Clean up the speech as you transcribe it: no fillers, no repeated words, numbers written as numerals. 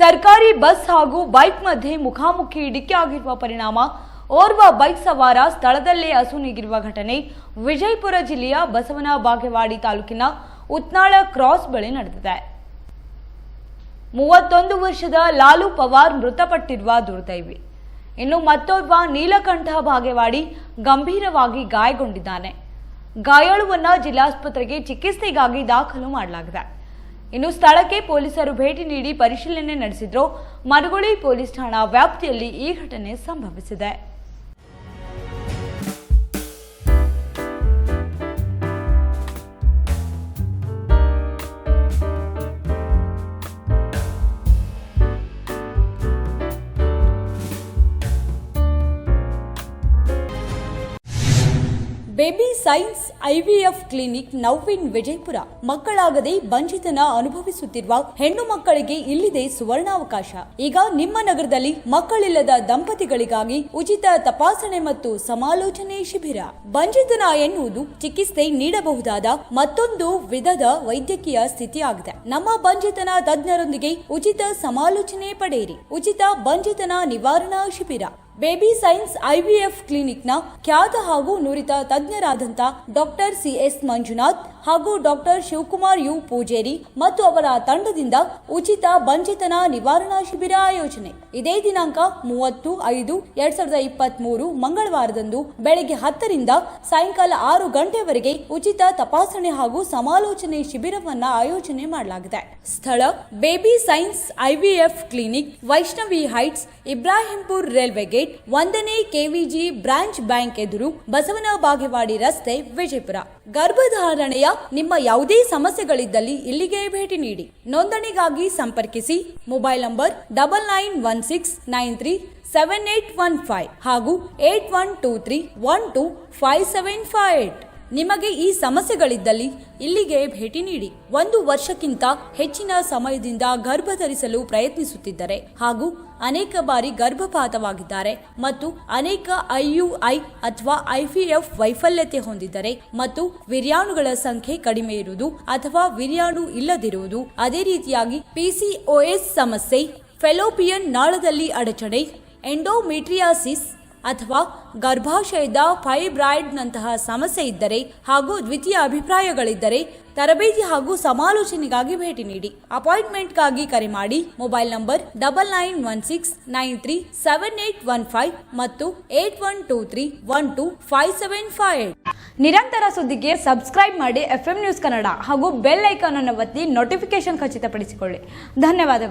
ಸರ್ಕಾರಿ ಬಸ್ ಹಾಗೂ ಬೈಕ್ ಮಧ್ಯೆ ಮುಖಾಮುಖಿ ಡಿಕ್ಕಿ ಆಗಿರುವ ಪರಿಣಾಮ ಓರ್ವ ಬೈಕ್ ಸವಾರ ಸ್ಥಳದಲ್ಲೇ ಅಸುನೀಗಿರುವ ಘಟನೆ ವಿಜಯಪುರ ಜಿಲ್ಲೆಯ ಬಸವನ ಬಾಗೇವಾಡಿ ತಾಲೂಕಿನ ಉತ್ನಾಳ ಕ್ರಾಸ್ ಬಳಿ ನಡೆದಿದೆ. 31 ವರ್ಷದ ಲಾಲು ಪವಾರ್ ಮೃತಪಟ್ಟಿರುವ ದುರ್ದೈವಿ. ಇನ್ನು ಮತ್ತೋರ್ವ ನೀಲಕಂಠ ಬಾಗೇವಾಡಿ ಗಂಭೀರವಾಗಿ ಗಾಯಗೊಂಡಿದ್ದಾನೆ. ಗಾಯಾಳುವನ್ನ ಜಿಲ್ಲಾಸ್ಪತ್ರೆಗೆ ಚಿಕಿತ್ಸೆಗಾಗಿ ದಾಖಲು ಮಾಡಲಾಗಿದೆ. ಇನ್ನು ಸ್ಥಳಕ್ಕೆ ಪೊಲೀಸರು ಭೇಟಿ ನೀಡಿ ಪರಿಶೀಲನೆ ನಡೆಸಿದ್ರು. ಮರಗುಳಿ ಪೊಲೀಸ್ ಠಾಣಾ ವ್ಯಾಪ್ತಿಯಲ್ಲಿ ಈ ಘಟನೆ ಸಂಭವಿಸಿದೆ. ಬೇಬಿ ಸೈನ್ಸ್ ಐವಿಎಫ್ ಕ್ಲಿನಿಕ್ ನೌವಿನ್ ವಿಜಯಪುರ. ಮಕ್ಕಳಾಗದೆ ಬಂಜಿತನ ಅನುಭವಿಸುತ್ತಿರುವ ಹೆಣ್ಣು ಮಕ್ಕಳಿಗೆ ಇಲ್ಲಿದೆ ಸುವರ್ಣಾವಕಾಶ. ಈಗ ನಿಮ್ಮ ನಗರದಲ್ಲಿ ಮಕ್ಕಳಿಲ್ಲದ ದಂಪತಿಗಳಿಗಾಗಿ ಉಚಿತ ತಪಾಸಣೆ ಮತ್ತು ಸಮಾಲೋಚನೆ ಶಿಬಿರ. ಬಂಜಿತನ ಎನ್ನುವುದು ಚಿಕಿತ್ಸೆ ನೀಡಬಹುದಾದ ಮತ್ತೊಂದು ವಿಧದ ವೈದ್ಯಕೀಯ ಸ್ಥಿತಿಯಾಗಿದೆ. ನಮ್ಮ ಬಂಜಿತನ ತಜ್ಞರೊಂದಿಗೆ ಉಚಿತ ಸಮಾಲೋಚನೆ ಪಡೆಯಿರಿ. ಉಚಿತ ಬಂಜಿತನ ನಿವಾರಣಾ ಶಿಬಿರ. ಬೇಬಿ ಸೈನ್ಸ್ ಐವಿಎಫ್ ಕ್ಲಿನಿಕ್ನ ಖ್ಯಾತ ಹಾಗೂ ನುರಿತ ತಜ್ಞರಾದಂಥ ಡಾಕ್ಟರ್ ಸಿಎಸ್ ಮಂಜುನಾಥ್ ಹಾಗೂ ಡಾಕ್ಟರ್ ಶಿವಕುಮಾರ್ ಯು ಪೂಜೇರಿ ಮತ್ತು ಅವರ ತಂಡದಿಂದ ಉಚಿತ ಬಂಜಿತನ ನಿವಾರಣಾ ಶಿಬಿರ ಆಯೋಜನೆ. ಇದೇ ದಿನಾಂಕ 30/5/2023 ಮಂಗಳವಾರದಂದು ಬೆಳಗ್ಗೆ 10 ರಿಂದ ಸಾಯಂಕಾಲ 6 ಗಂಟೆವರೆಗೆ ಉಚಿತ ತಪಾಸಣೆ ಹಾಗೂ ಸಮಾಲೋಚನೆ ಶಿಬಿರವನ್ನ ಆಯೋಜನೆ ಮಾಡಲಾಗಿದೆ. ಸ್ಥಳ Baby Science IVF clinic, Vaishnavi heights, Ibrahimpur railway gate, 1ನೇ ಕೆವಿಜಿ ಬ್ರಾಂಚ್ ಬ್ಯಾಂಕ್ ಎದುರು, ಬಸವನ ಬಾಗೇವಾಡಿ ರಸ್ತೆ, ವಿಜಯಪುರ. ಗರ್ಭಧಾರಣೆಯ ನಿಮ್ಮ ಯಾವುದೇ ಸಮಸ್ಯೆಗಳಿದ್ದಲ್ಲಿ ಇಲ್ಲಿಗೆ ಭೇಟಿ ನೀಡಿ. ನೋಂದಣಿಗಾಗಿ ಸಂಪರ್ಕಿಸಿ. ಮೊಬೈಲ್ ನಂಬರ್ 9916937815 ಹಾಗೂ 8123125758. ನಿಮಗೆ ಈ ಸಮಸ್ಯೆಗಳಿದ್ದಲ್ಲಿ ಇಲ್ಲಿಗೆ ಭೇಟಿ ನೀಡಿ. 1 ವರ್ಷಕ್ಕಿಂತ ಹೆಚ್ಚಿನ ಸಮಯದಿಂದ ಗರ್ಭ ಧರಿಸಲು ಪ್ರಯತ್ನಿಸುತ್ತಿದ್ದರೆ ಹಾಗೂ ಅನೇಕ ಬಾರಿ ಗರ್ಭಪಾತವಾಗಿದ್ದಾರೆ ಮತ್ತು ಅನೇಕ ಐಯುಐ ಅಥವಾ ಐವಿಎಫ್ ವೈಫಲ್ಯತೆ ಹೊಂದಿದ್ದರೆ ಮತ್ತು ವಿರ್ಯಾಣುಗಳ ಸಂಖ್ಯೆ ಕಡಿಮೆ ಇರುವುದು ಅಥವಾ ವಿರ್ಯಾಣು ಇಲ್ಲದಿರುವುದು, ಅದೇ ರೀತಿಯಾಗಿ PCOS ಸಮಸ್ಯೆ, ಫೆಲೋಪಿಯನ್ ನಾಳದಲ್ಲಿ ಅಡಚಣೆ, ಎಂಡೋಮೆಟ್ರಿಯಾಸಿಸ್ ಅಥವಾ ಗರ್ಭಾಶಯದ ಫೈಬ್ರಾಯ್ಡ್ನಂತಹ ಸಮಸ್ಯೆ ಇದ್ದರೆ ಹಾಗೂ ದ್ವಿತೀಯ ಅಭಿಪ್ರಾಯಗಳಿದ್ದರೆ ತರಬೇತಿ ಹಾಗೂ ಸಮಾಲೋಚನೆಗಾಗಿ ಭೇಟಿ ನೀಡಿ. ಅಪಾಯಿಂಟ್ಮೆಂಟ್ಗಾಗಿ ಕರೆ ಮಾಡಿ. ಮೊಬೈಲ್ ನಂಬರ್ 9916937815 ಮತ್ತು 8123125758. ನಿರಂತರ ಸುದ್ದಿಗೆ ಸಬ್ಸ್ಕ್ರೈಬ್ ಮಾಡಿ FM ನ್ಯೂಸ್ ಕನ್ನಡ ಹಾಗೂ ಬೆಲ್ ಐಕಾನ್ ಅನ್ನು ಒತ್ತಿ ನೋಟಿಫಿಕೇಶನ್ ಖಚಿತಪಡಿಸಿಕೊಳ್ಳಿ. ಧನ್ಯವಾದಗಳು.